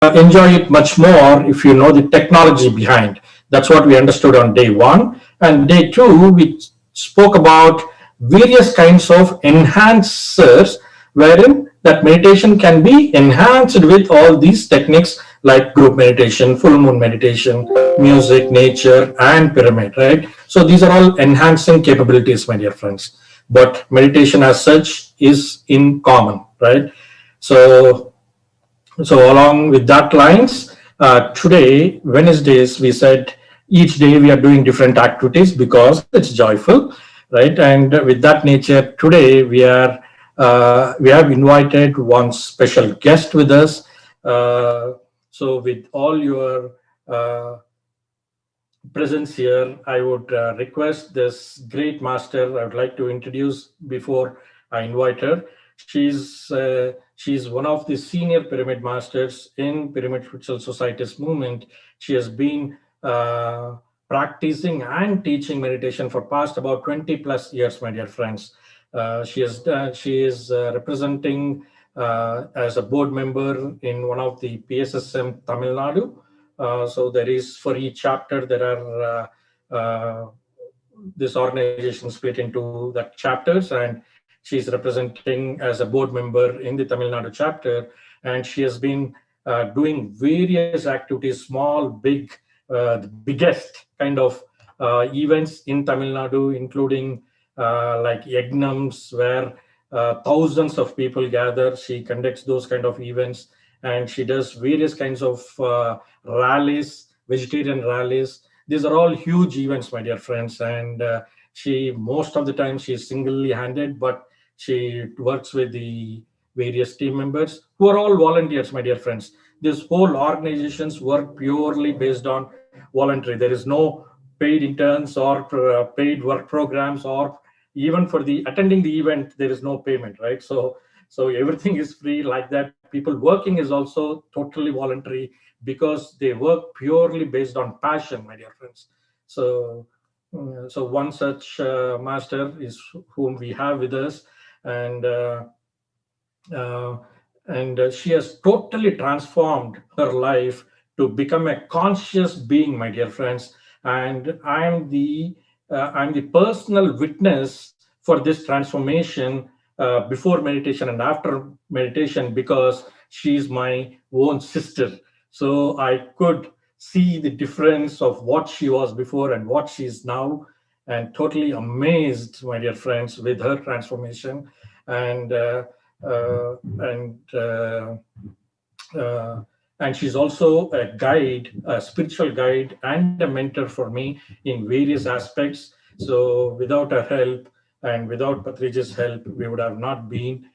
enjoy it much more if you know the technology behind. That's what we understood on day one. And day two, we spoke about various kinds of enhancers wherein that meditation can be enhanced with all these techniques like group meditation, full moon meditation, music, nature, and pyramid, right? So these are all enhancing capabilities, my dear friends. But meditation as such is in common, right? So along with that lines, today, Wednesdays, we said each day we are doing different activities because it's joyful, right? And with that nature, today we have invited one special guest with us. So with all your presence here, I would request this great master. I would like to introduce before I invite her. She's one of the senior pyramid masters in Pyramid Spiritual Societies movement. She has been practicing and teaching meditation for past about 20 plus years, my dear friends. She is representing as a board member in one of the PSSM Tamil Nadu. So there is, for each chapter, there are this organization split into that chapters, and she's representing as a board member in the Tamil Nadu chapter, and she has been doing various activities, small, big, the biggest kind of events in Tamil Nadu, including like yagnams where thousands of people gather. She conducts those kind of events, and she does various kinds of rallies, vegetarian rallies. These are all huge events, my dear friends. And she, most of the time, she's singly handed, but she works with the various team members who are all volunteers, my dear friends. This whole organizations work purely based on voluntary. There is no paid interns or paid work programs, or even for the attending the event, there is no payment, right? So everything is free like that. People working is also totally voluntary because they work purely based on passion, my dear friends. So so one such master is whom we have with us, and uh, she has totally transformed her life to become a conscious being, my dear friends. And I'm the personal witness for this transformation before meditation and after meditation, because she's my own sister. So I could see the difference of what she was before and what she is now, and totally amazed, my dear friends, with her transformation. And uh, and uh, uh, and she's also a guide, a spiritual guide, and a mentor for me in various aspects. So without her help and without Patrice's help, we would have not been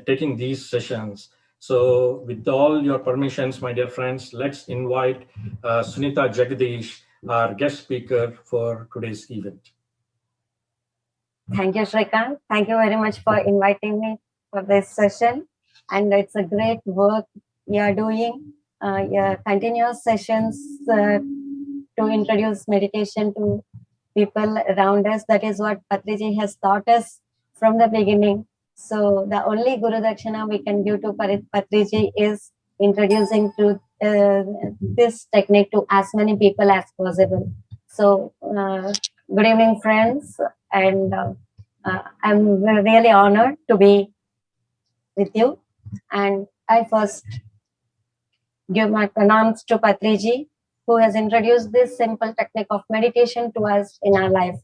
taking these sessions. So with all your permissions, my dear friends, let's invite Sunitha Jagadish, our guest speaker for today's event. Thank you, Shrikant. Thank you very much for inviting me for this session. And it's a great work you are doing. Your continuous sessions to introduce meditation to people around us. That is what Patriji has taught us from the beginning. So the only Guru Dakshina we can give to Patriji is introducing to this technique to as many people as possible. So good evening, friends, and I'm really honored to be with you. And I first give my pranams to Patriji, who has introduced this simple technique of meditation to us in our life.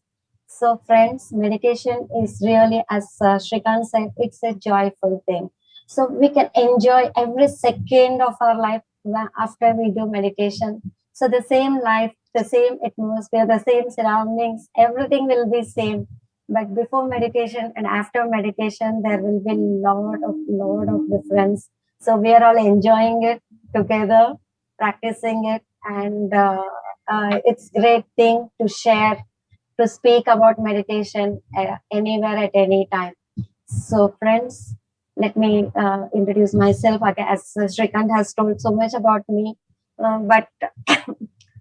So, friends, meditation is really, as Shrikant said, it's a joyful thing. So we can enjoy every second of our life after we do meditation. So the same life, the same atmosphere, the same surroundings, everything will be same. But before meditation and after meditation, there will be lot of difference. So we are all enjoying it together, practicing it, and it's great thing to share, to speak about meditation anywhere at any time. So, friends, let me introduce myself. As Shrikant has told so much about me, but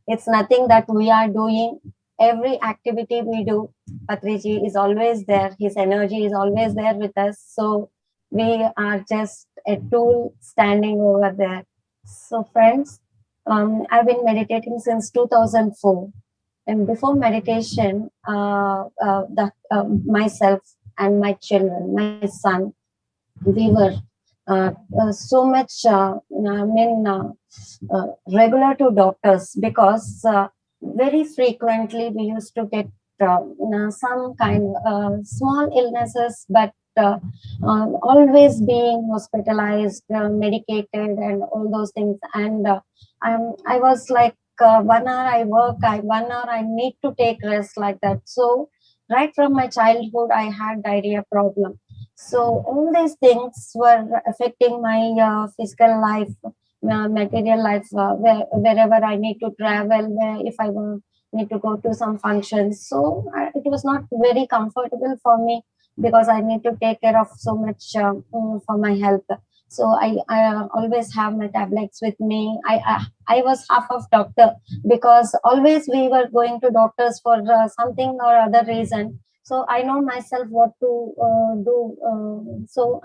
it's nothing that we are doing. Every activity we do, Patriji is always there. His energy is always there with us. So we are just a tool standing over there. So, friends, I've been meditating since 2004. And before meditation, myself and my children, my son, we were so much, regular to doctors, because very frequently we used to get some kind small illnesses, but always being hospitalized, medicated, and all those things. And I was like, 1 hour I work, 1 hour I need to take rest, like that. So right from my childhood, I had diarrhea problem. So all these things were affecting my physical life, material life, wherever I need to travel, if I need to go to some functions. So it was not very comfortable for me, because I need to take care of so much for my health. So I always have my tablets with me. I was half of doctor, because always we were going to doctors for something or other reason. So I know myself what to do. So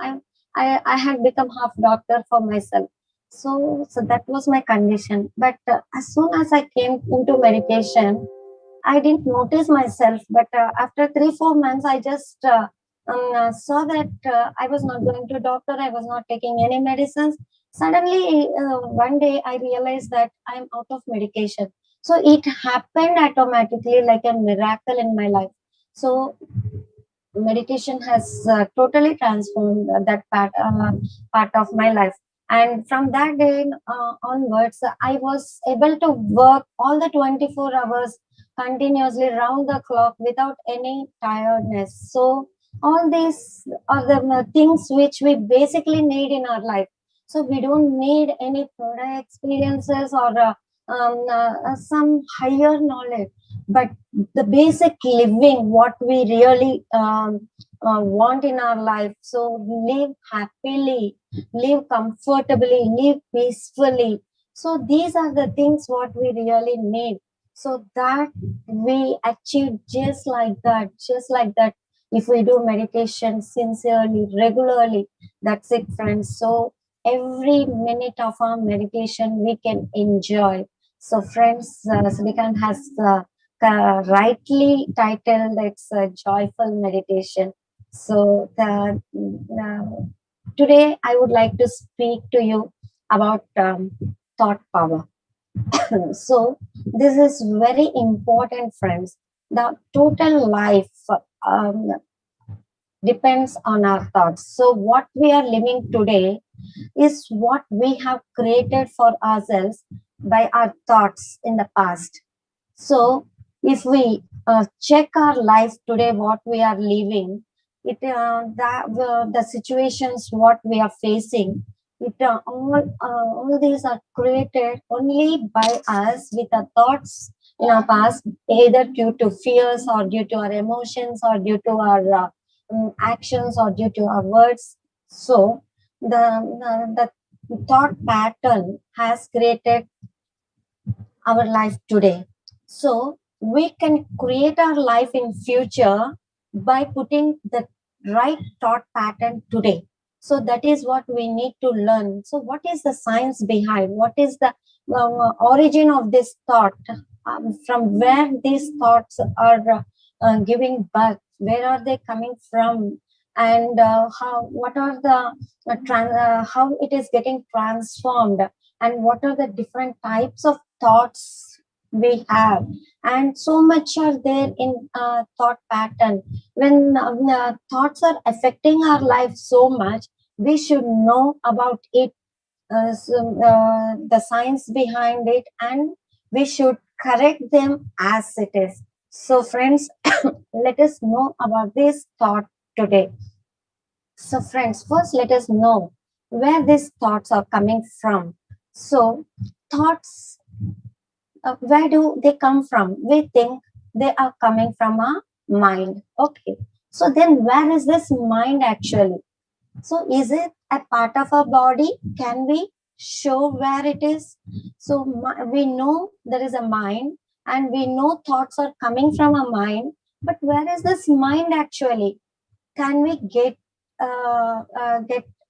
I had become half doctor for myself. So that was my condition. But as soon as I came into meditation, I didn't notice myself, but after 3 4 months, I just saw that I was not going to doctor. I was not taking any medicines. Suddenly, one day, I realized that I'm out of medication. So it happened automatically, like a miracle in my life. So meditation has totally transformed that part of my life. And from that day onwards, I was able to work all the 24 hours continuously round the clock without any tiredness. So all these are the things which we basically need in our life. So we don't need any product experiences or some higher knowledge, but the basic living, what we really want in our life. So live happily, live comfortably, live peacefully. So these are the things what we really need. So that we achieve just like that, if we do meditation sincerely, regularly. That's it, friends. So every minute of our meditation we can enjoy. So friends, Srikant has rightly titled, it's a joyful meditation. So today I would like to speak to you about thought power. So this is very important, friends. The total life um, depends on our thoughts. So what we are living today is what we have created for ourselves by our thoughts in the past. So, if we check our life today, what we are living, the situations what we are facing, all these are created only by us with our thoughts in our past, either due to fears or due to our emotions or due to our actions or due to our words. So, the thought pattern has created our life today. So we can create our life in future by putting the right thought pattern today. So that is what we need to learn. So what is the science behind? What is the origin of this thought? From where these thoughts are giving birth? Where are they coming from? And how? What are the how it is getting transformed? And what are the different types of thoughts we have? And so much are there in thought pattern. When thoughts are affecting our life so much, we should know about it, the science behind it, and we should correct them as it is. So friends, let us know about this thought today. So friends, first let us know where these thoughts are coming from. So thoughts, where do they come from? We think they are coming from our mind. Okay. So then where is this mind actually? So is it a part of our body? Can we show where it is? So we know there is a mind, and we know thoughts are coming from our mind. But where is this mind actually? Can we get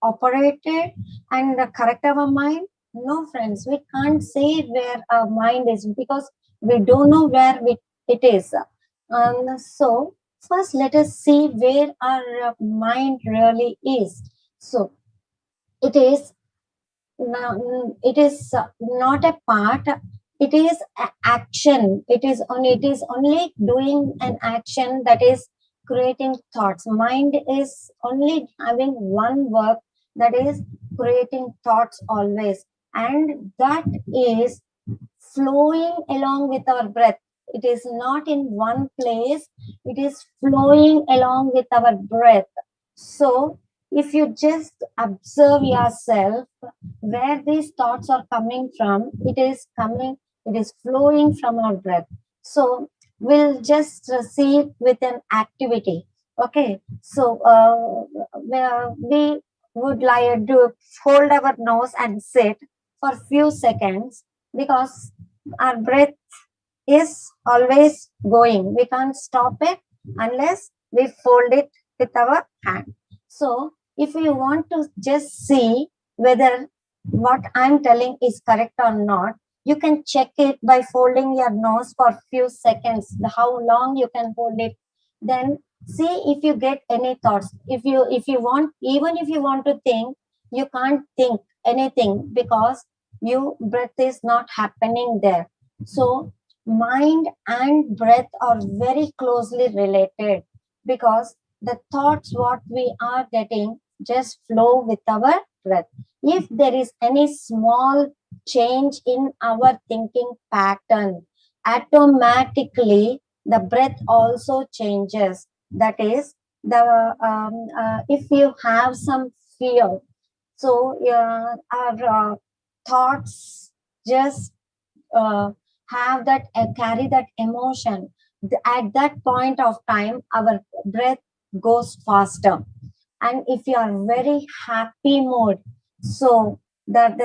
operated and correct our mind? No, friends, we can't say where our mind is because we don't know where it is. So, first, let us see where our mind really is. So, it is it is not a part. It is action. It is only doing an action, that is creating thoughts. Mind is only having one work, that is creating thoughts always, and that is flowing along with our breath. It is not in one place, it is flowing along with our breath. So, if you just observe yourself where these thoughts are coming from, it is flowing from our breath. So, we'll just see it with an activity. Okay, so we would like to hold our nose and sit for few seconds, because our breath is always going. We can't stop it unless we fold it with our hand. So, if you want to just see whether what I'm telling is correct or not, you can check it by folding your nose for few seconds, how long you can hold it. Then see if you get any thoughts. If you want, even if you want to think, you can't think anything, because your breath is not happening there. So mind and breath are very closely related, because the thoughts what we are getting just flow with our breath. If there is any small change in our thinking pattern, automatically the breath also changes. That is, if you have some fear, so our thoughts just uh, have that carry that emotion. At that point of time, our breath goes faster. And if you are very happy mood, so at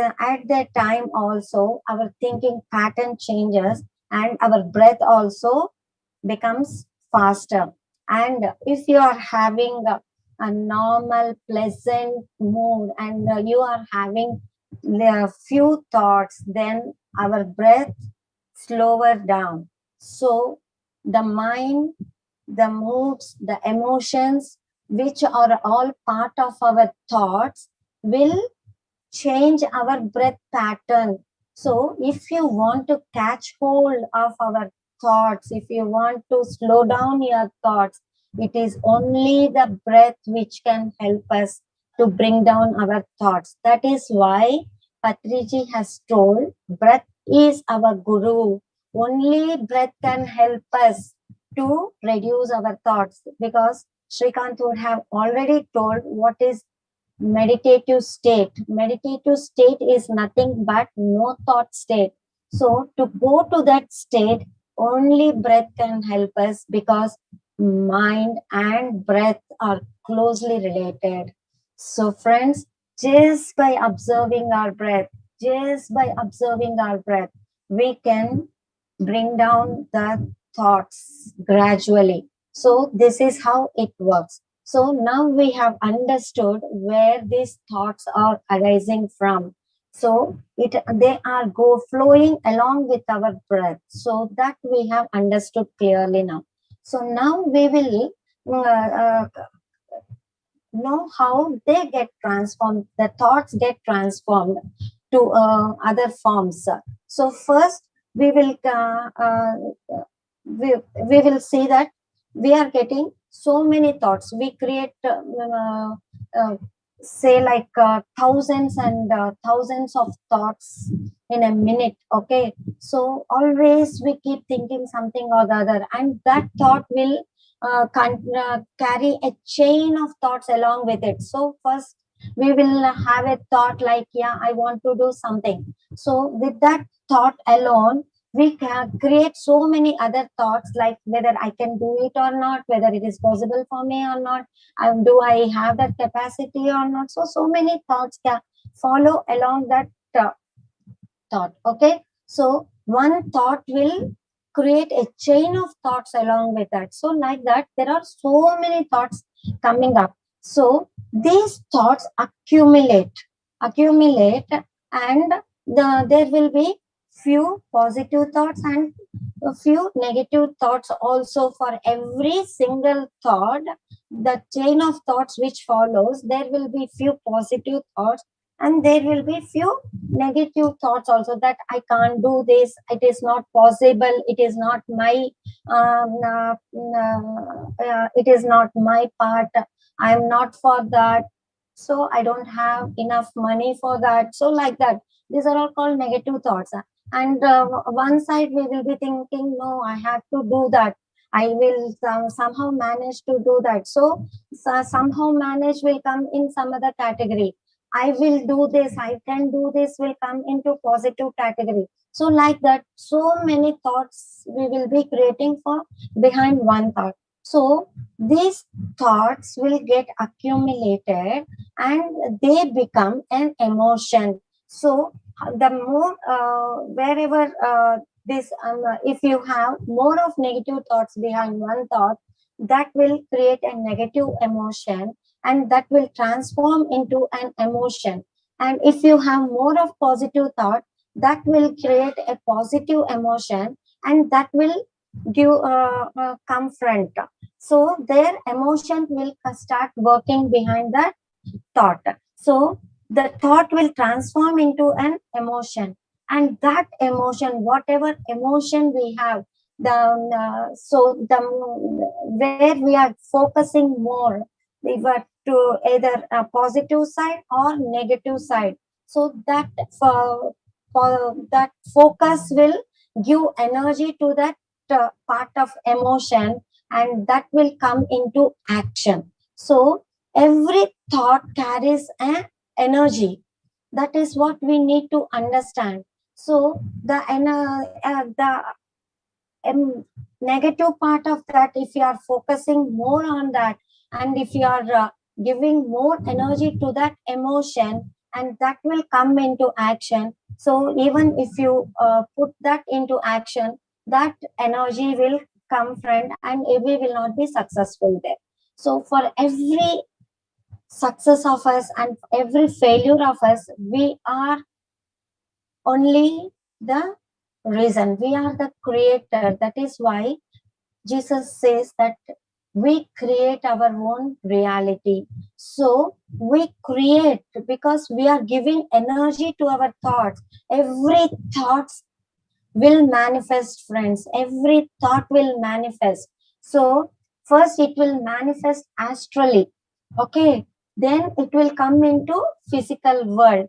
that time also our thinking pattern changes, and our breath also becomes faster. And if you are having a normal pleasant mood, and you are having a few thoughts, then our breath slower down. So the mind, the moods, the emotions, which are all part of our thoughts, will change our breath pattern. So, if you want to catch hold of our thoughts, if you want to slow down your thoughts, it is only the breath which can help us to bring down our thoughts. That is why Patriji has told breath is our guru. Only breath can help us to reduce our thoughts, because Srikant would have already told what is meditative state. Meditative state is nothing but no thought state. So to go to that state, only breath can help us, because mind and breath are closely related. So friends, just by observing our breath, just by observing our breath, we can bring down the thoughts gradually. So this is how it works. So now we have understood where these thoughts are arising from. So they are go flowing along with our breath. So that we have understood clearly now. So now we will know how they get transformed. The thoughts get transformed to other forms. So first we will we will see that we are getting so many thoughts. We create uh, say like thousands and thousands of thoughts in a minute. Okay, so always we keep thinking something or the other, and that thought will carry a chain of thoughts along with it. So first we will have a thought like, yeah, I want to do something. So with that thought alone, we can create so many other thoughts, like whether I can do it or not, whether it is possible for me or not, do I have that capacity or not. So many thoughts can follow along that uh, thought. Okay, so one thought will create a chain of thoughts along with that. So like that, there are so many thoughts coming up. So these thoughts accumulate, and there will be few positive thoughts and a few negative thoughts also. For every single thought, the chain of thoughts which follows, there will be few positive thoughts and there will be few negative thoughts also, that I can't do this, it is not possible, it is not my it is not my part, I am not for that, so I don't have enough money for that. So like that, these are all called negative thoughts. And one side we will be thinking, no, I have to do that, I will somehow manage to do that. So somehow manage will come in some other category. I will do this, I can do this will come into positive category. So like that, so many thoughts we will be creating for behind one thought. So these thoughts will get accumulated and they become an emotion. So the more wherever this if you have more of negative thoughts behind one thought, that will create a negative emotion and that will transform into an emotion. And if you have more of positive thought, that will create a positive emotion and that will give comfort. So their emotion will start working behind that thought. So the thought will transform into an emotion, and that emotion, whatever emotion we have, where we are focusing more, we were to either a positive side or negative side. So that for that focus will give energy to that part of emotion, and that will come into action. So every thought carries an energy. That is what we need to understand. So the negative part of that, if you are focusing more on that, and if you are giving more energy to that emotion, and that will come into action. So even if you put that into action, that energy will come friend, and we will not be successful there. So for every success of us and every failure of us, we are only the reason, we are the creator. That is why Jesus says that we create our own reality. So we create because we are giving energy to our thoughts. Every thought will manifest, friends. Every thought will manifest. So first it will manifest astrally, okay, then it will come into physical world.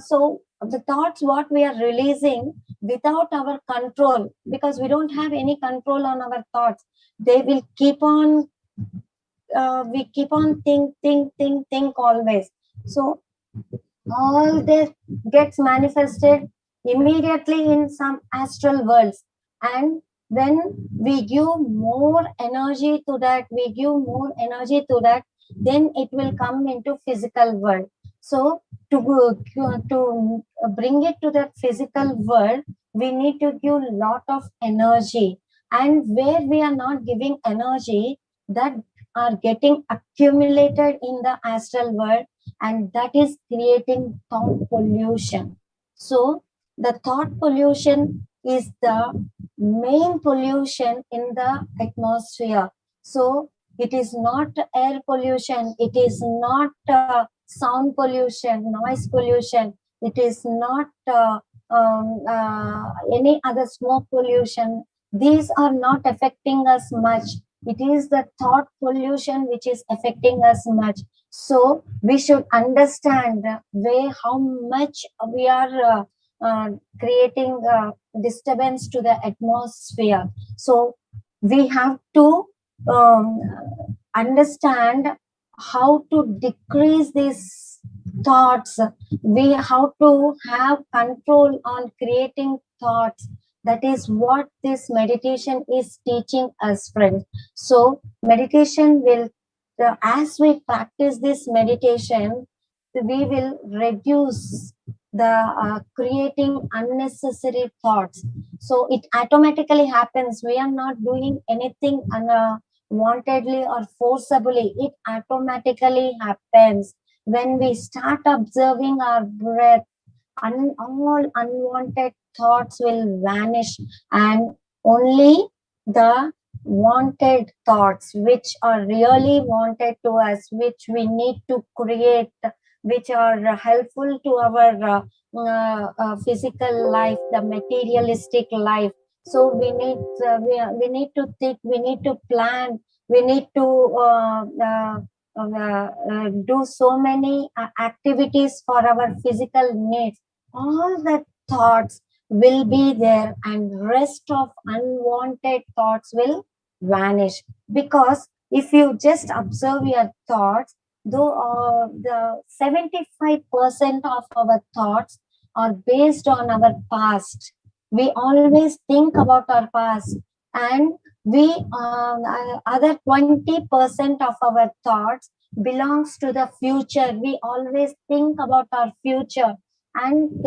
So the thoughts what we are releasing without our control, because we don't have any control on our thoughts, they will keep on we keep on think always. So all this gets manifested immediately in some astral worlds. And when we give more energy to that, then it will come into physical world. So to bring it to that physical world, we need to give lot of energy. And where we are not giving energy, that are getting accumulated in the astral world, and that is creating thought pollution. So the thought pollution is the main pollution in the atmosphere. So it is not air pollution, it is not sound pollution, noise pollution, it is not any other smoke pollution. These are not affecting us much. It is the thought pollution which is affecting us much. So we should understand where how much we are creating disturbance to the atmosphere. So we have to um, understand how to decrease these thoughts. We how to have control on creating thoughts. That is what this meditation is teaching us, friends. So meditation will as we practice this meditation, we will reduce the creating unnecessary thoughts. So it automatically happens. We are not doing anything wantedly or forcibly. It automatically happens when we start observing our breath. all unwanted thoughts will vanish, and only the wanted thoughts, which are really wanted to us, which we need to create, which are helpful to our physical life, the materialistic life. So we need to think, we need to plan, we need to do so many activities for our physical needs. All the thoughts will be there, and rest of unwanted thoughts will vanish. Because if you just observe your thoughts, though the 75% of our thoughts are based on our past. We always think about our past, and we other 20% of our thoughts belongs to the future. We always think about our future, and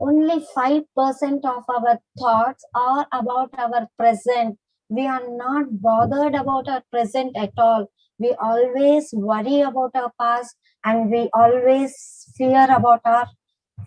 only 5% of our thoughts are about our present. We are not bothered about our present at all. We always worry about our past, and we always fear about our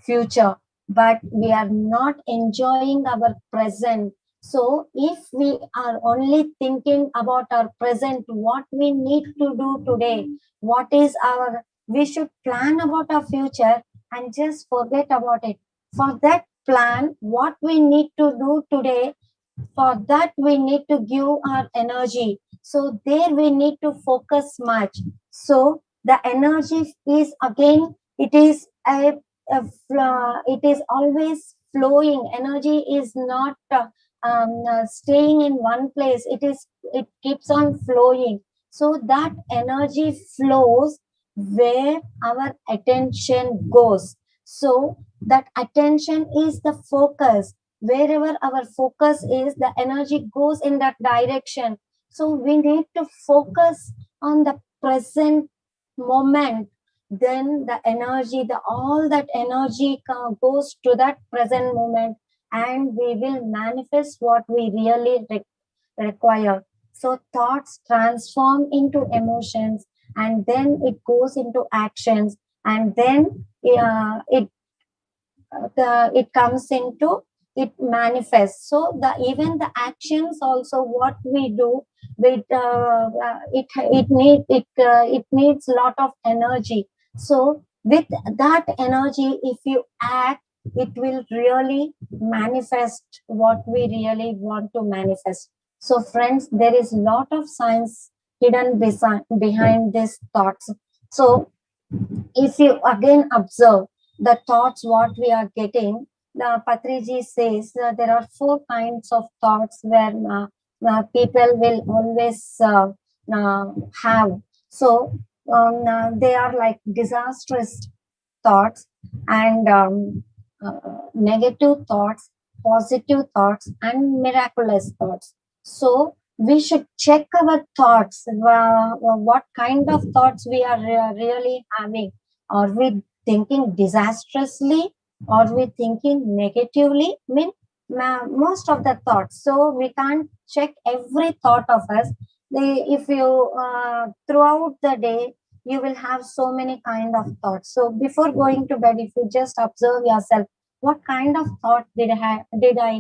future, but we are not enjoying our present. So if we are only thinking about our present, what we need to do today, what is our, we should plan about our future and just forget about it. For that plan, what we need to do today, for that we need to give our energy. So there we need to focus much. So the energy is again, it is it is always flowing. Energy is not staying in one place. It keeps on flowing. So that energy flows where our attention goes. So that attention is the focus. Wherever our focus is, the energy goes in that direction. So we need to focus on the present moment. Then the energy, the all that energy goes to that present moment, and we will manifest what we really require. So thoughts transform into emotions, and then it goes into actions, and then it comes into, it manifests. So the even the actions also, what we do with it needs a lot of energy. So with that energy, if you act, it will really manifest what we really want to manifest. So friends, there is a lot of science hidden behind these thoughts. So if you again observe the thoughts what we are getting, the Patriji says there are four kinds of thoughts where people will always have. So they are like disastrous thoughts, and negative thoughts, positive thoughts, and miraculous thoughts. So we should check our thoughts, what kind of thoughts we are really having. Are we thinking disastrously? Are we thinking negatively? I mean, most of the thoughts. So we can't check every thought of us. If you throughout the day, you will have so many kind of thoughts. So before going to bed, if you just observe yourself, what kind of thought did I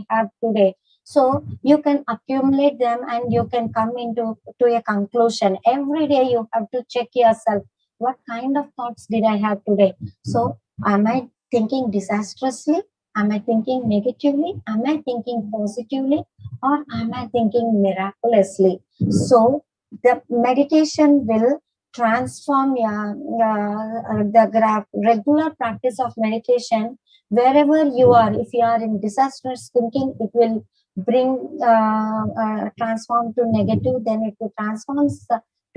have today? So you can accumulate them, and you can come into to a conclusion. Every day you have to check yourself, what kind of thoughts did I have today? So am I thinking disastrously? Am I thinking negatively? Am I thinking positively? Or am I thinking miraculously? So the meditation will transform the regular practice of meditation. Wherever you are, if you are in disastrous thinking, it will bring transform to negative, then it will transforms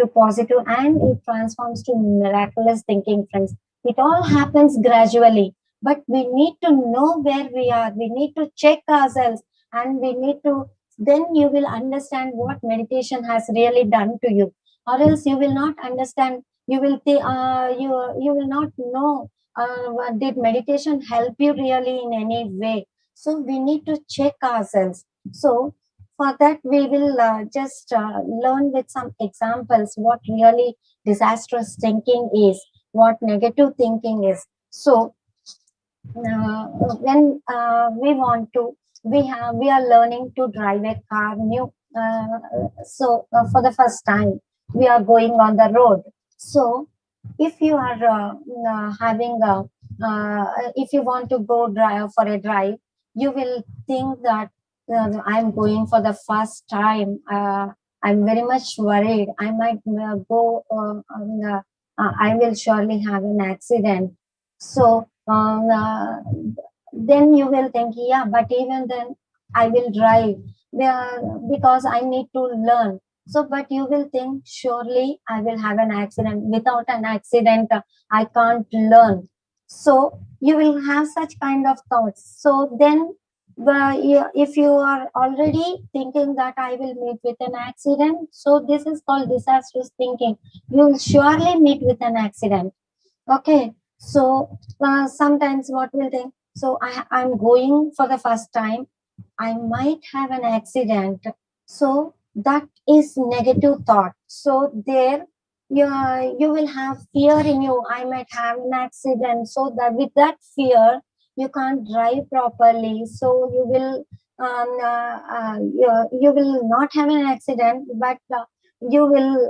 to positive, and it transforms to miraculous thinking, friends. It all happens gradually, but we need to know where we are. We need to check ourselves, and we need to, then you will understand what meditation has really done to you. Or else you will not understand. You will think you will not know did meditation help you really in any way. So we need to check ourselves. So for that, we will just learn with some examples what really disastrous thinking is, what negative thinking is. So when we are learning to drive a car new, for the first time we are going on the road. So if you are having a if you want to go drive for a drive, you will think that I'm going for the first time. I'm very much worried. I might go. I will surely have an accident. So then you will think, yeah, but even then I will drive because I need to learn. So, but you will think, surely I will have an accident. Without an accident, I can't learn. So you will have such kind of thoughts. So then, if you are already thinking that I will meet with an accident, so this is called disastrous thinking. You will surely meet with an accident. Okay, so sometimes what will think? So I'm going for the first time. I might have an accident. So that is negative thought. So there, you will have fear in you. I might have an accident. So that with that fear, you can't drive properly. So you will not have an accident, but you will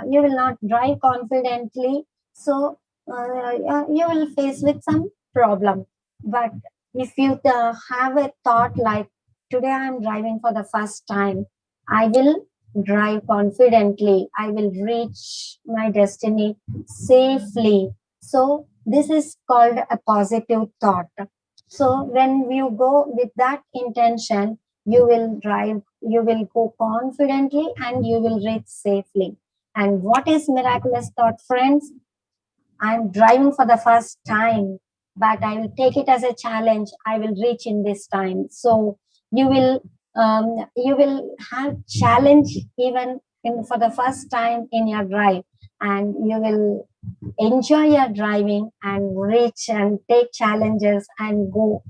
not drive confidently. So you will face with some problem. But if you have a thought like, today I'm driving for the first time, I will drive confidently, I will reach my destiny safely. So this is called a positive thought. So when you go with that intention, you will drive, you will go confidently, and you will reach safely. And what is miraculous thought, friends? I'm driving for the first time, but I will take it as a challenge. I will reach in this time. So you will you will have challenge even in for the first time in your drive, and you will enjoy your driving and reach and take challenges and go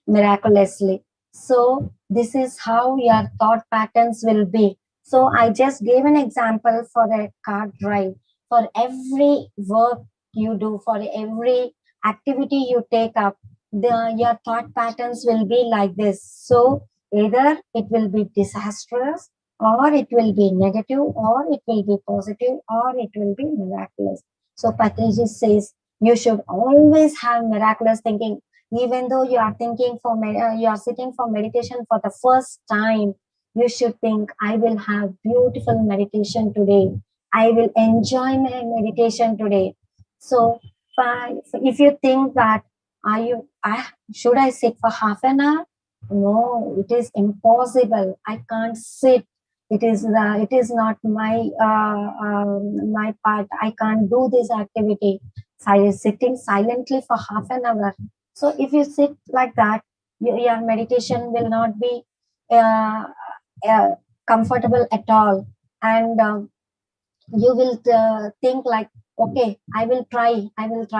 miraculously. So this is how your thought patterns will be. So I just gave an example for a car drive. For every work you do, for every activity you take up, your thought patterns will be like this. So either it will be disastrous, or it will be negative, or it will be positive, or it will be miraculous. So Patrici says you should always have miraculous thinking. Even though you are thinking for you are sitting for meditation for the first time, you should think, I will have beautiful meditation today. I will enjoy my meditation today. So if you think that, should I sit for half an hour? No, it is impossible. I can't sit. It is not my part. I can't do this activity. Sitting silently for half an hour. So if you sit like that, your meditation will not be uh, uh, comfortable at all, and you will think like, okay, I will try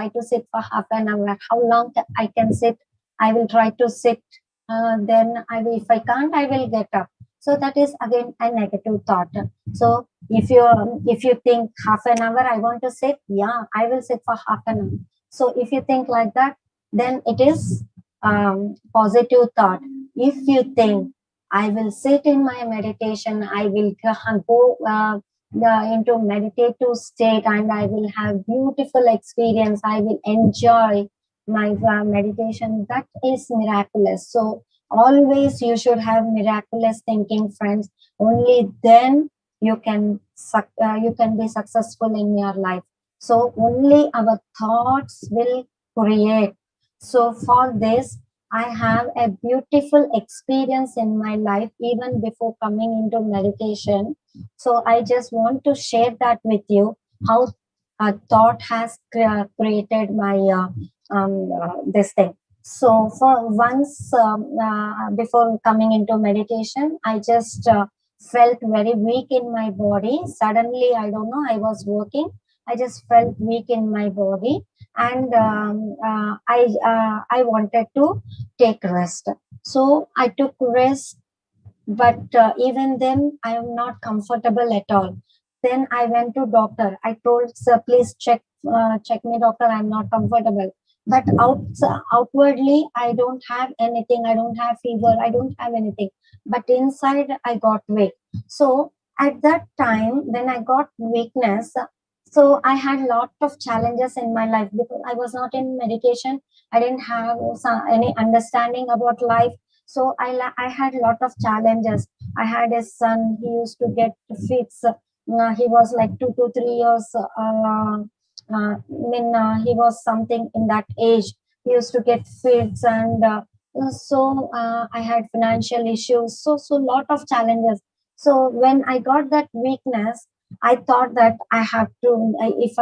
to sit for half an hour. How long I can sit? I will try to sit. Then if I can't, I will get up. So that is again a negative thought. So if you think half an hour I want to sit, yeah, I will sit for half an hour. So if you think like that, then it is positive thought. If you think, I will sit in my meditation, I will go into meditative state, and I will have beautiful experience, I will enjoy my meditation, that is miraculous. So always you should have miraculous thinking, friends. Only then you can be successful in your life. So only our thoughts will create. So for this, I have a beautiful experience in my life even before coming into meditation. So I just want to share that with you, how a thought has created my this thing. So for once, before coming into meditation, I just felt very weak in my body. Suddenly, I don't know, I was working. I just felt weak in my body, and I wanted to take rest. So I took rest, but even then I am not comfortable at all. Then I went to doctor. I told, sir, please check me, doctor, I'm not comfortable. but outwardly I don't have anything, I don't have fever, I don't have anything, but inside I got weak. So at that time when I got weakness, so I had lot of challenges in my life because I was not in medication, I didn't have any understanding about life. So I had lot of challenges. I had a son, he used to get fits, he was like 2 to 3 years, he was something in that age. He used to get fits, and I had financial issues. So lot of challenges. So when I got that weakness, I thought that I have to, if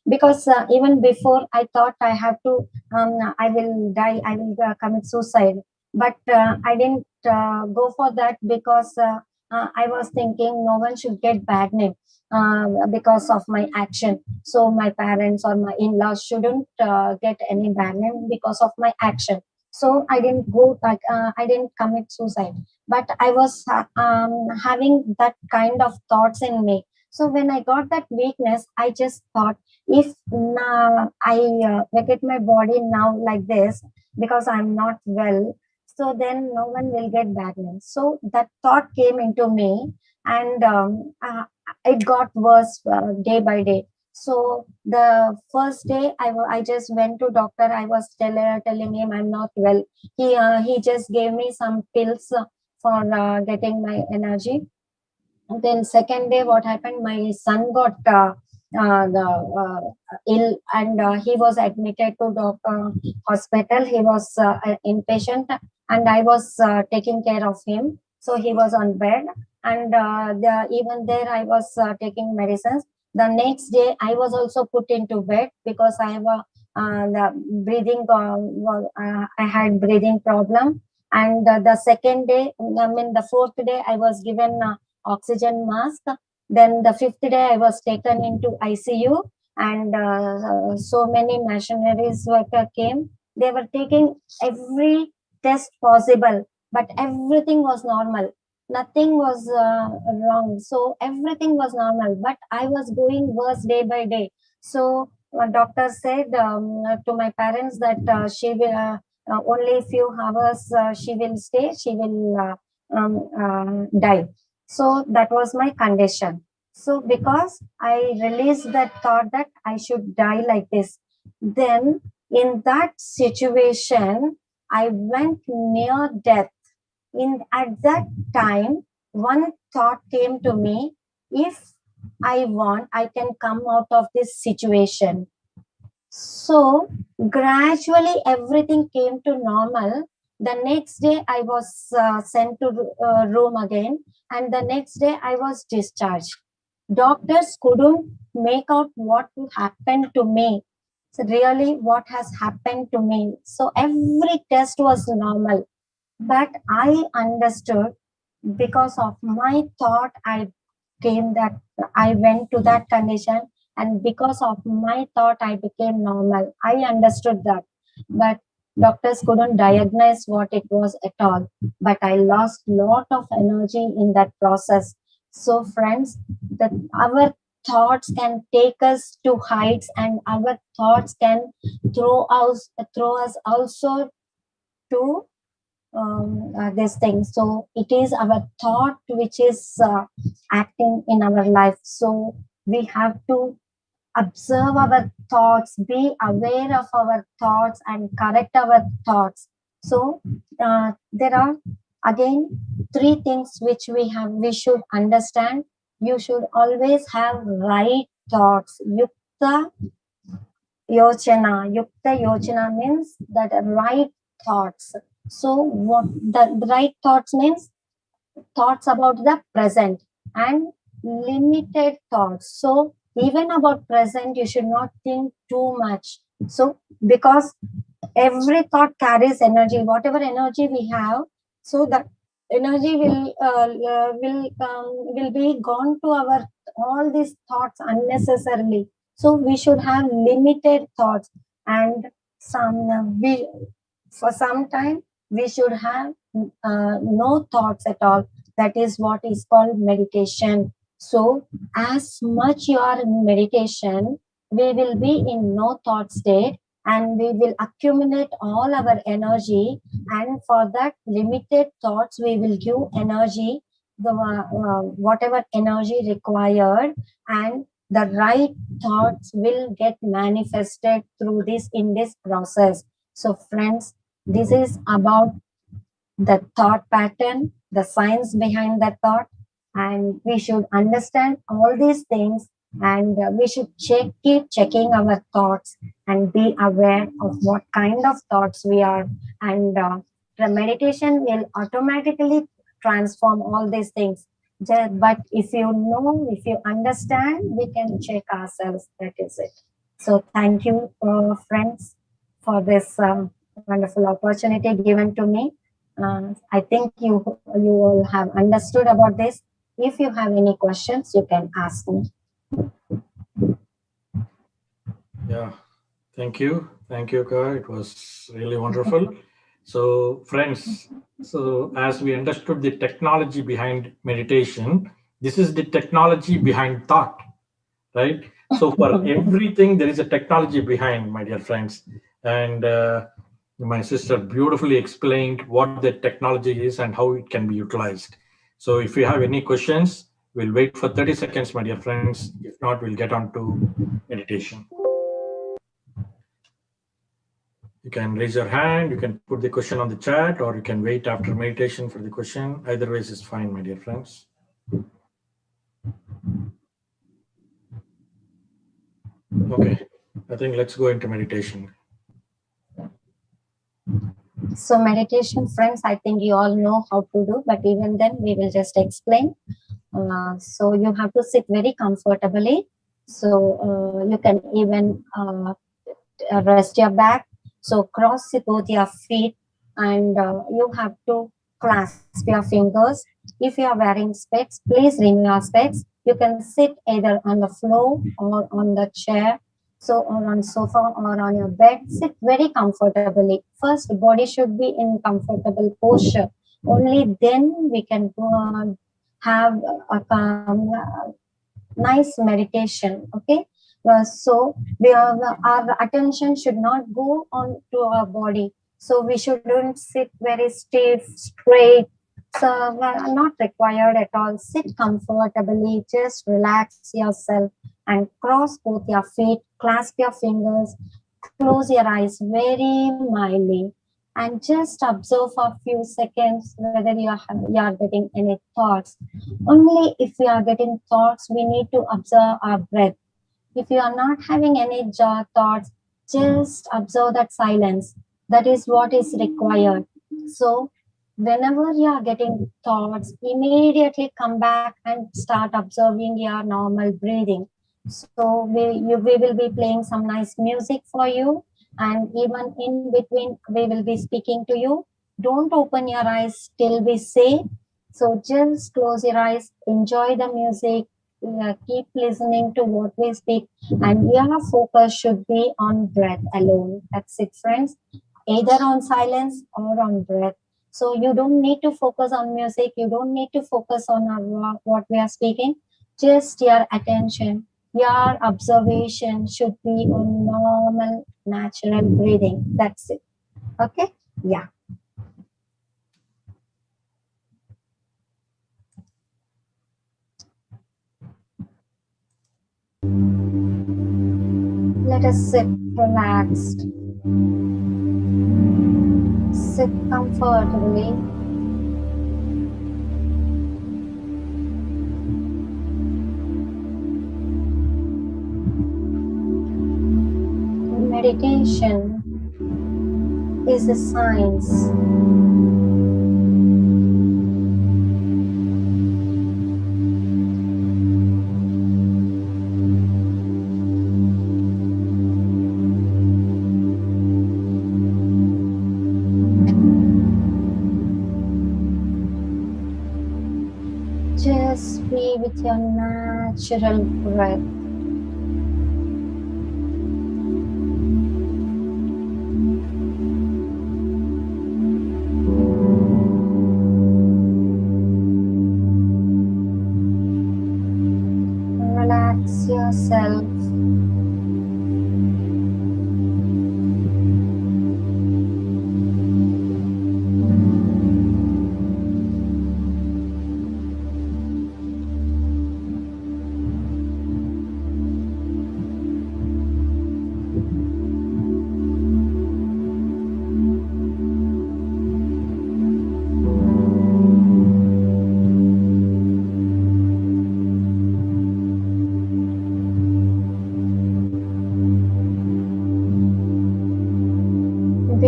because even before I thought I have to, I will die, I will commit suicide. But I didn't go for that because I was thinking no one should get bad name because of my action. So my parents or my in-laws shouldn't get any bad name because of my action. So I didn't go like I didn't commit suicide, but I was having that kind of thoughts in me. So when I got that weakness, I just thought, if now I get my body now like this because I'm not well, so then no one will get bad name. So that thought came into me, and it got worse day by day. So the first day I just went to doctor. I was telling him I'm not well. He just gave me some pills for getting my energy. And then second day, what happened? My son got ill, and he was admitted to doctor hospital. He was inpatient, and I was taking care of him. So he was on bed, and even there I was taking medicines. The next day, I was also put into bed because I have the breathing. I had breathing problem, and the second day, I mean the fourth day, I was given oxygen mask. Then the fifth day, I was taken into ICU, and so many machineries worker came. They were taking every test possible, but everything was normal. Nothing was wrong. So everything was normal, but I was going worse day by day. So doctor said to my parents that she will only few hours she will stay. She will die. So that was my condition. So because I released that thought that I should die like this, then in that situation, I went near death. In at that time, one thought came to me: if I want, I can come out of this situation. So gradually everything came to normal. The next day I was sent to room again, and the next day I was discharged. Doctors couldn't make out what happened to me. So really, what has happened to me? So every test was normal, but I understood because of my thought. I went to that condition, and because of my thought I became normal. I understood that, but doctors couldn't diagnose what it was at all. But I lost lot of energy in that process. So friends, that our thoughts can take us to heights, and our thoughts can throw us also to this thing. So it is our thought which is acting in our life. So we have to observe our thoughts, be aware of our thoughts, and correct our thoughts. So there are again three things which we should understand. You should always have right thoughts. Yukta yochana means that right thoughts. So what the right thoughts means? Thoughts about the present, and limited thoughts. So even about present, you should not think too much. So because every thought carries energy, whatever energy we have, so that energy will be gone to our all these thoughts unnecessarily. So we should have limited thoughts, and some we for some time we should have no thoughts at all. That is what is called meditation. So as much you are in meditation, we will be in no thought state, and we will accumulate all our energy, and for that limited thoughts we will give energy, the whatever energy required, and the right thoughts will get manifested through this in this process. So friends, this is about the thought pattern, the science behind the thought, and we should understand all these things, and we should keep checking our thoughts and be aware of what kind of thoughts we are, and the meditation will automatically transform all these things. But if you know, if you understand, we can check ourselves. That is it. So thank you, friends, for this wonderful opportunity given to me. I think you all have understood about this. If you have any questions, you can ask me. Yeah, thank you, Ka. It was really wonderful. So, friends, so as we understood the technology behind meditation, this is the technology behind thought, right? So, for everything, there is a technology behind, my dear friends. And my sister beautifully explained what the technology is and how it can be utilized. So, if you have any questions, we'll wait for 30 seconds, my dear friends. If not, we'll get on to meditation. You can raise your hand, you can put the question on the chat, or you can wait after meditation for the question. Either ways is fine, my dear friends. Okay, I think let's go into meditation. So meditation, friends, I think you all know how to do, but even then we will just explain. So you have to sit very comfortably. So you can even rest your back. So cross both your feet, and you have to clasp your fingers. If you are wearing specs, please remove your specs. You can sit either on the floor or on the chair, so or on sofa or on your bed. Sit very comfortably. First, body should be in comfortable posture. Only then we can have a calm, nice meditation. Okay. So our attention should not go on to our body. So we shouldn't sit very stiff, straight. So not required at all. Sit comfortably. Just relax yourself and cross both your feet. Clasp your fingers. Close your eyes very mildly, and just observe for a few seconds whether you are getting any thoughts. Only if we are getting thoughts, we need to observe our breath. If you are not having any thoughts, just observe that silence. That is what is required. So, whenever you are getting thoughts, immediately come back and start observing your normal breathing. So, we will be playing some nice music for you, and even in between, we will be speaking to you. Don't open your eyes till we say. So, just close your eyes, enjoy the music, keep listening to what we speak, and your focus should be on breath alone. That's it, friends. Either on silence or on breath. So you don't need to focus on music. You don't need to focus on what we are speaking. Just your attention, your observation should be on normal, natural breathing. That's it. Okay? Yeah. Let us sit relaxed. Sit comfortably. Meditation is a science. Just be with your natural breath. Relax yourself.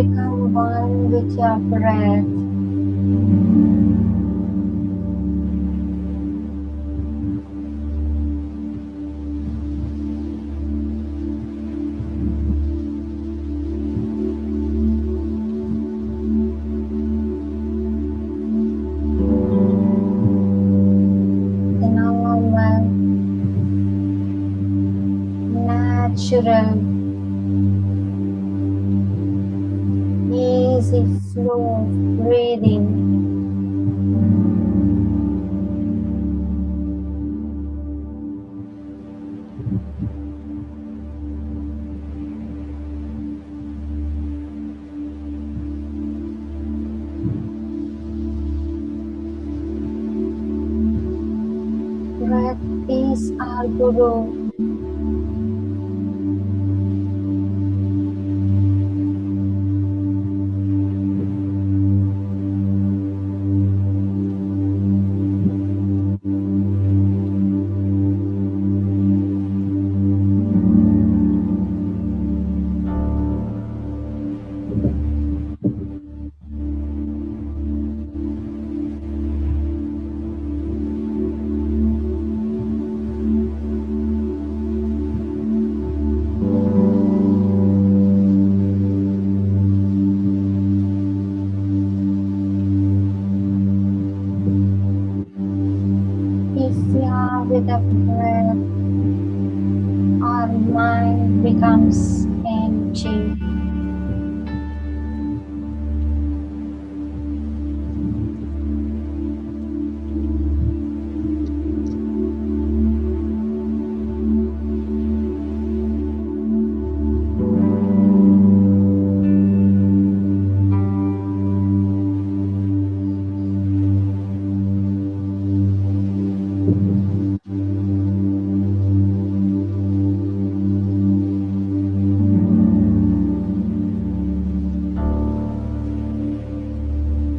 become one with your breath. The normal, natural, easy flow of breathing. Breath is our guru. If we are with the breath, our mind becomes empty.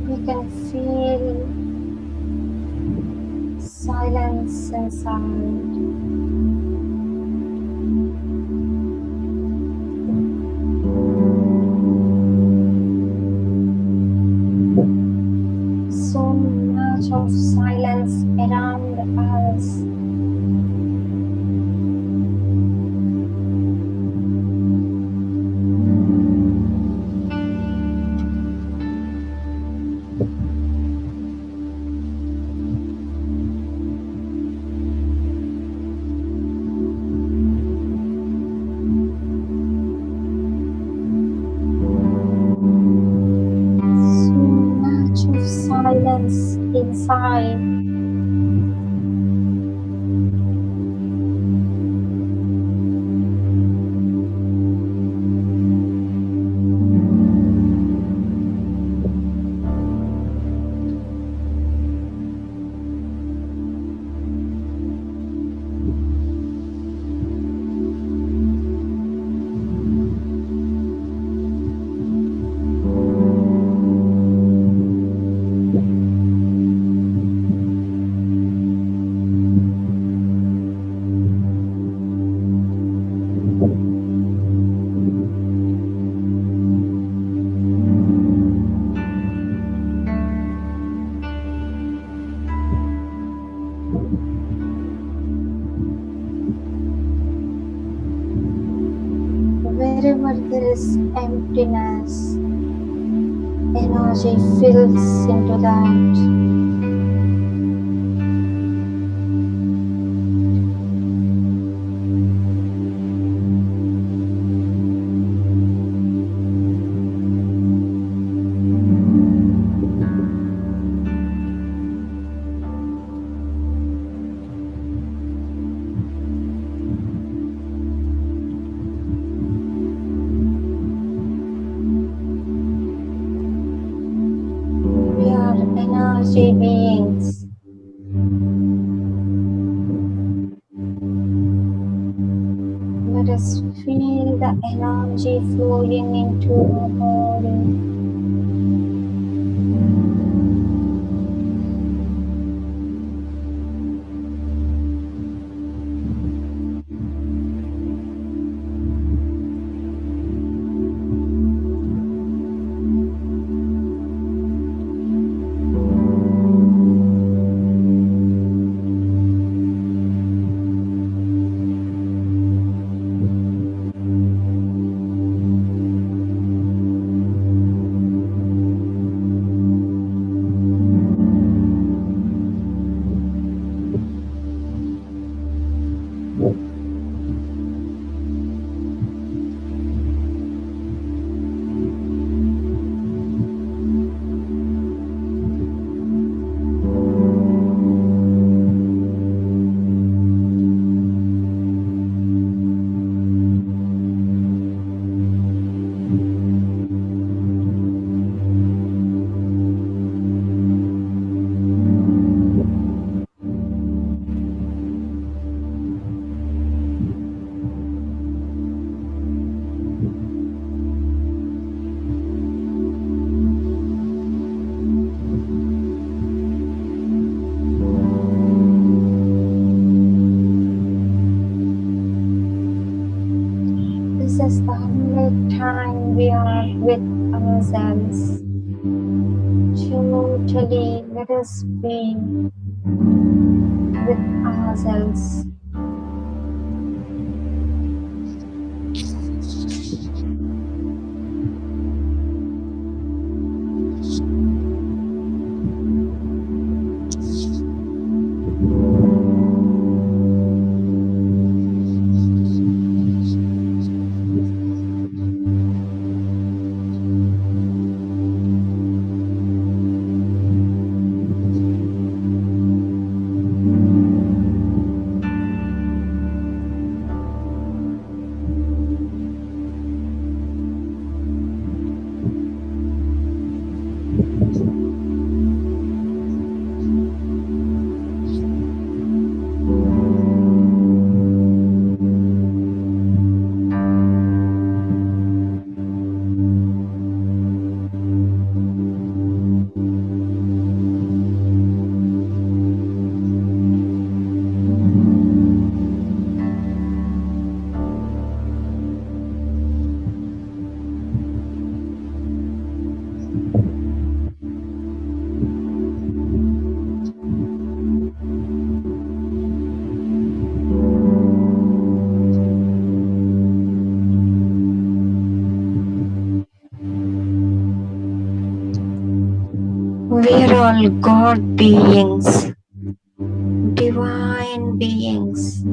We can feel silence inside. So much of silence around us. So much of silence inside. Wherever there is emptiness, energy fills into that. We are energy beings. Let us feel the energy flowing into our body. ourselves. Totally let us be with ourselves. We're all God beings, divine beings.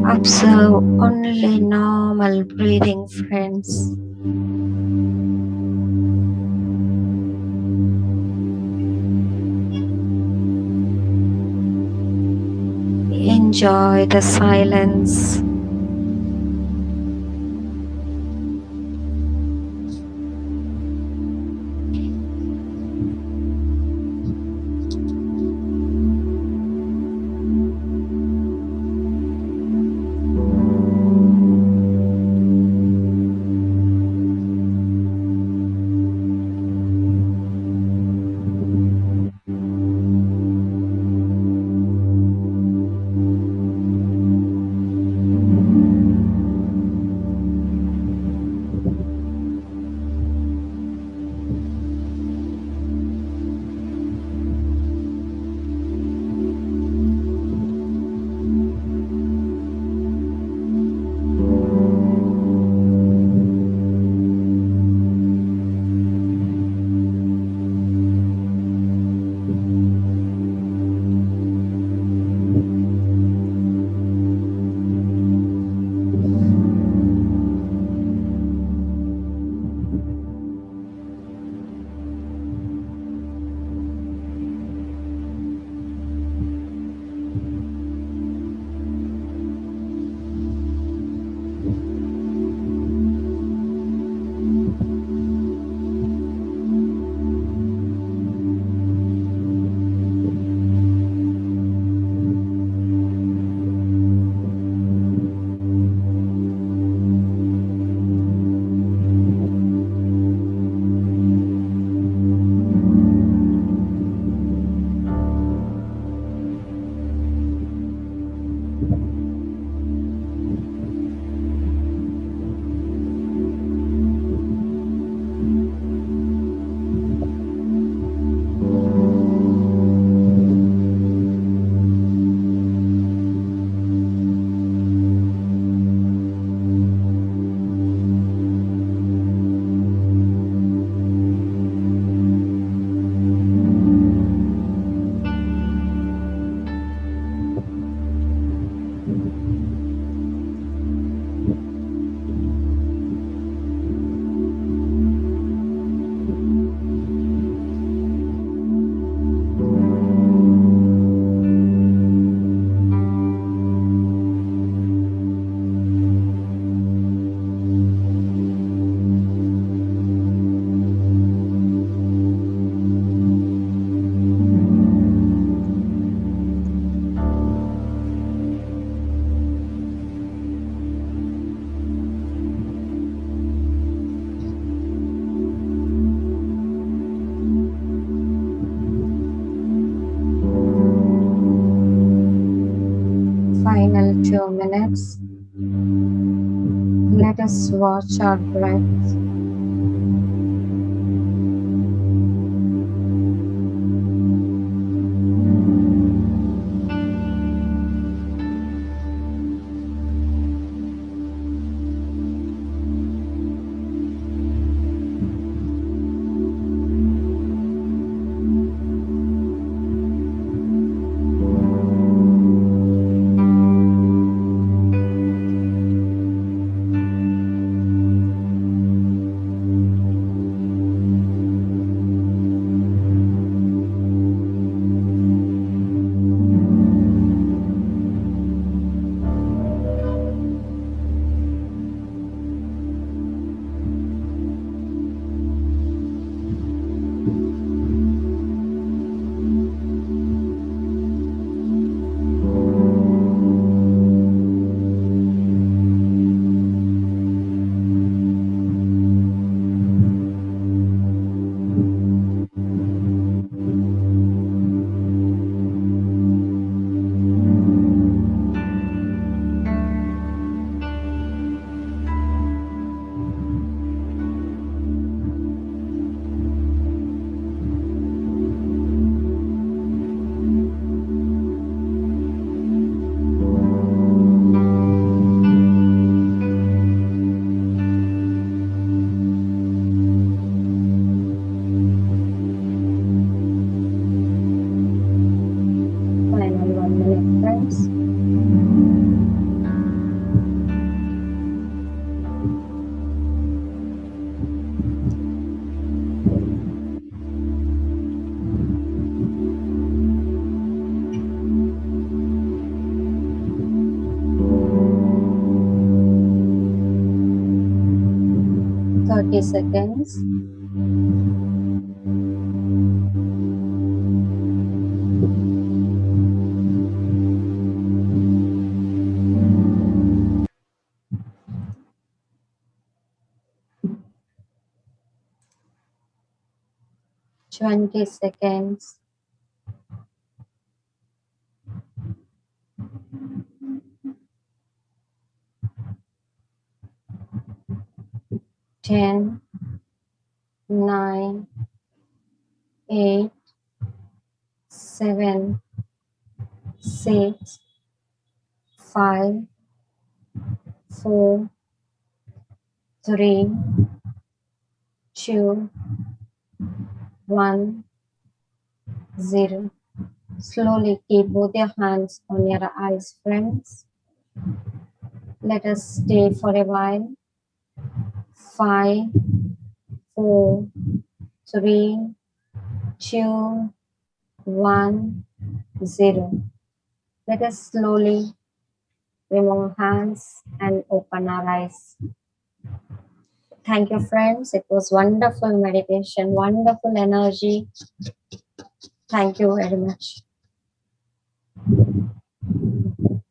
Observe only normal breathing, friends. Enjoy the silence. Let us watch our breath. Final 1 minute, friends. Thirty seconds. 20 seconds. 10, 9, 8, 7, 6, 5, 4, 3, 2, 1, 0. Slowly keep both your hands on your eyes, friends. Let us stay for a while. 5, 4, 3, 2, 1, 0. Let us slowly remove hands and open our eyes. Thank you, friends. It was wonderful meditation, wonderful energy. Thank you very much.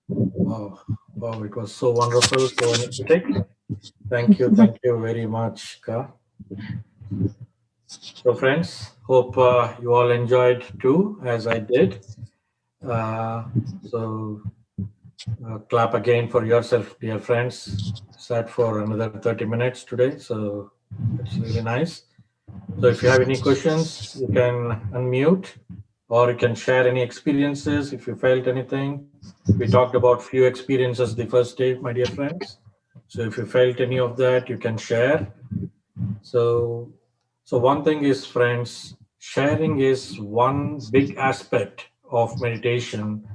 Wow, wow, it was so wonderful, so energetic. Thank you very much, Ka. So, friends, hope you all enjoyed too, as I did. Uh, so, clap again for yourself, dear friends. Sat for another 30 minutes today, so it's really nice. So, if you have any questions, you can unmute or you can share any experiences if you felt anything. We talked about few experiences the first day, my dear friends. So, if you felt any of that, you can share. So, so one thing is, friends, sharing is one big aspect of meditation.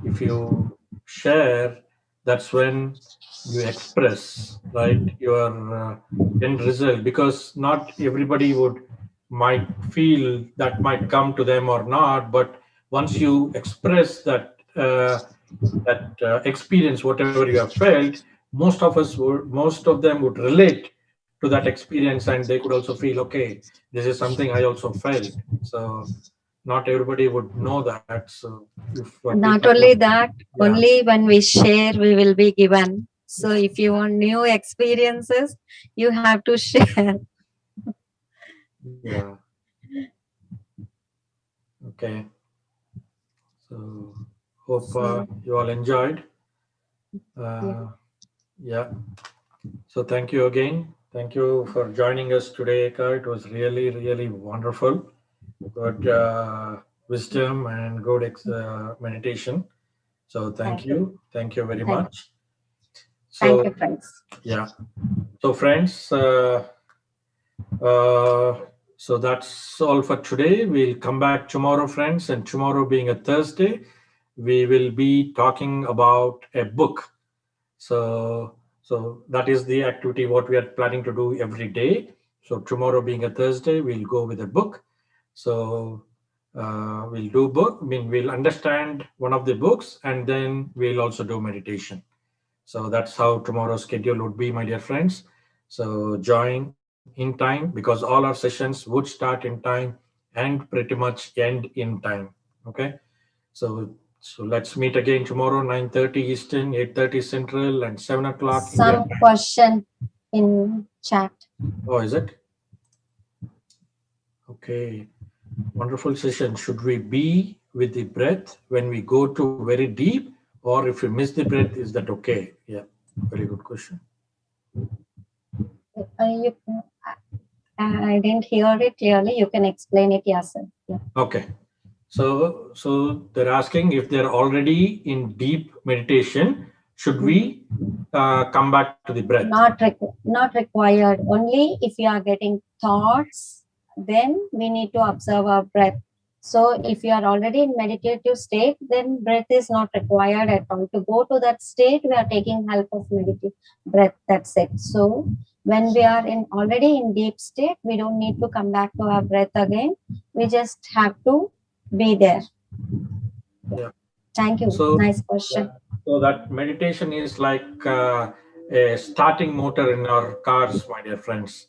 If you share, that's when you express, right, your end result. Because not everybody would might feel that might come to them or not. But once you express that experience, whatever you have felt, most of them would relate to that experience, and they could also feel, okay, this is something I also felt. So not everybody would know that. So if people Not would, only that, yeah, only when we share, we will be given. So if you want new experiences, you have to share. yeah, okay. So hope So, you all enjoyed. yeah. Yeah. So thank you again. Thank you for joining us today, Eka. It was really, really wonderful. Good wisdom and good meditation. So thank you. Thank you very Thank much. Thank So you, friends. yeah. So friends, uh, so that's all for today. We'll come back tomorrow, friends. And tomorrow being a Thursday, we will be talking about a book. So that is the activity what we are planning to do every day. So tomorrow being a Thursday, we'll go with a book. So we'll do book. I mean, we'll understand one of the books, and then we'll also do meditation. So that's how tomorrow's schedule would be, my dear friends. So join in time, because all our sessions would start in time and pretty much end in time. Okay. So let's meet again tomorrow, 9:30 Eastern, 8:30 Central, and 7 o'clock India. Some question in chat. Oh, is it? Okay. Wonderful session. Should we be with the breath when we go to very deep, or if we miss the breath, is that okay? Yeah. Very good question. You, I didn't hear it clearly. You can explain it yourself. Yeah. Okay. So they're asking, if they're already in deep meditation, should we come back to the breath? Not required. Only if you are getting thoughts, then we need to observe our breath. So if you are already in meditative state, then breath is not required at all. To go to that state, we are taking help of meditative breath. That's it. So when we are already in deep state, we don't need to come back to our breath again. We just have to be there. Yeah. Thank you. So, nice question. So that meditation is like a starting motor in our cars, my dear friends,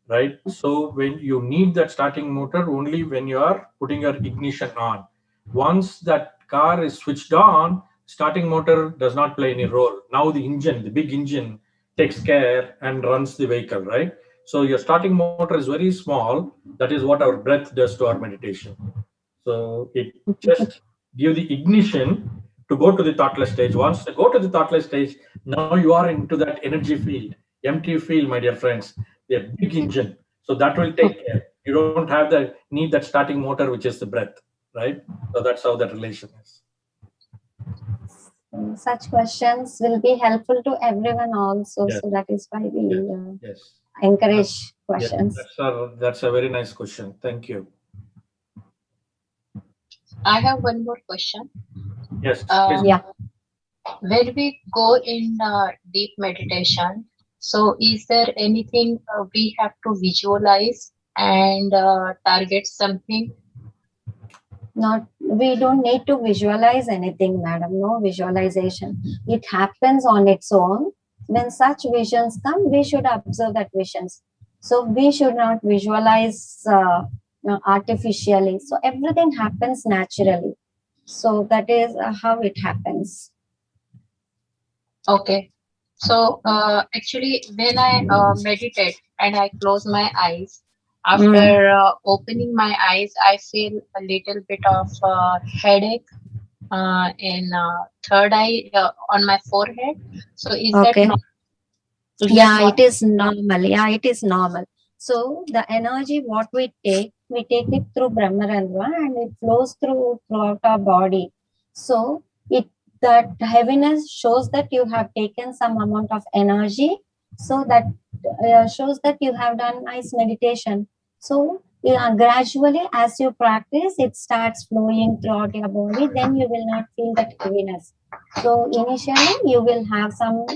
right? So when you need that starting motor only when you are putting your ignition on. Once that car is switched on, starting motor does not play any role. Now the engine, the big engine, takes care and runs the vehicle, right? So your starting motor is very small. That is what our breath does to our meditation. So it just give the ignition to go to the thoughtless stage. Once you go to the thoughtless stage, now you are into that energy field, empty field, my dear friends. The big engine. So that will take care. You don't have the need that starting motor, which is the breath, right? So that's how that relation is. Such questions will be helpful to everyone also. Yes. So that is why we Yes. encourage questions. That's a very nice question. Thank you. I have one more question. Yes, please. Yeah. When we go in deep meditation, so is there anything we have to visualize and target something? We don't need to visualize anything, madam. No visualization. It happens on its own. When such visions come, we should observe that visions. So we should not visualize artificially. So everything happens naturally. So that is how it happens. Okay. So actually, when I meditate and I close my eyes, after opening my eyes, I feel a little bit of headache in third eye on my forehead. So is that Okay. normal? Yeah, it is normal. Yeah, it is normal. So the energy what we take it through Brahmarandra and it flows throughout our body. So that heaviness shows that you have taken some amount of energy. So that shows that you have done nice meditation. So gradually as you practice, it starts flowing throughout your body. Then you will not feel that heaviness. So initially you will have some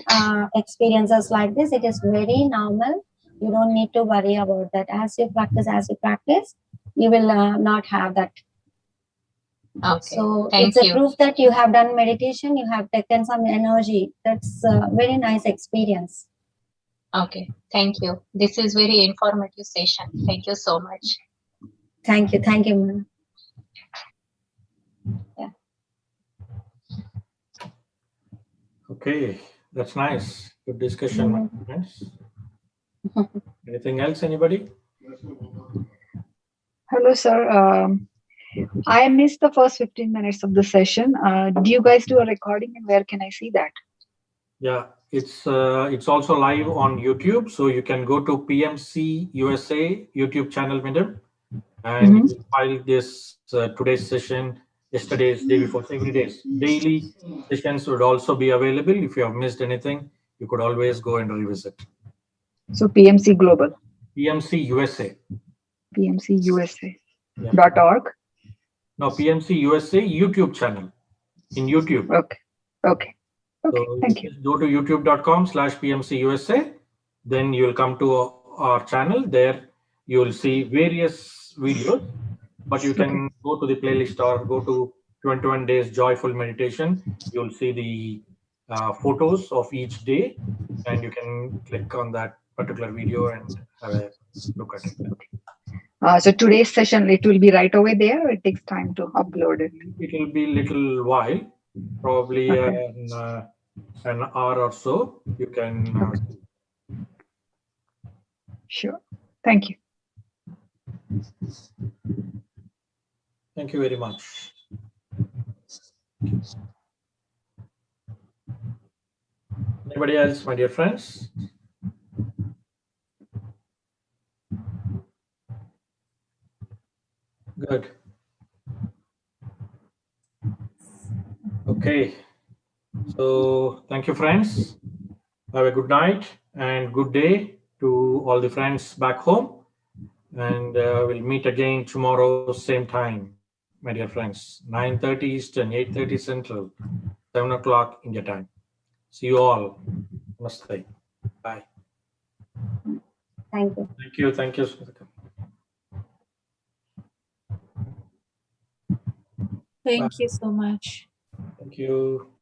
experiences like this. It is very normal. You don't need to worry about that. As you practice, you will not have that. Okay. So Thank it's a you. proof that you have done meditation. You have taken some energy. That's a very nice experience. Okay. Thank you. This is very informative session. Thank you so much. Thank you. Thank you, ma'am. Yeah. Okay, that's nice. Good discussion, my friends. Anything else, anybody? Hello, sir. I missed the first 15 minutes of the session. Do you guys do a recording and where can I see that? Yeah, It's also live on YouTube, so you can go to PMC USA YouTube channel, madam, and you file this today's session, yesterday's, day before, every days. Daily sessions would also be available. If you have missed anything, you could always go and revisit. So PMC Global, PMC USA. Yeah. PMCUSA.org. No, PMC USA YouTube channel in YouTube. Okay. Okay. Okay. So Thank you. just go to youtube.com/PMCUSA. Then you'll come to our channel. There you'll see various videos, but you can go to the playlist or go to 21 days joyful meditation. You'll see the photos of each day, and you can click on that particular video and have a look at it. So today's session, it will be right away there, or it takes time to upload it? It will be little while, probably Okay. an hour or so. You can see. Sure. Thank you. Thank you very much. Anybody else, my dear friends? Good. Okay. So thank you, friends. Have a good night and good day to all the friends back home. And we'll meet again tomorrow, same time, my dear friends. 9:30 Eastern, 8:30 Central, 7 o'clock India time. See you all. Namaste. Bye. Thank you. Thank you. Thank you, Sunitha. Thank you so much. Thank you.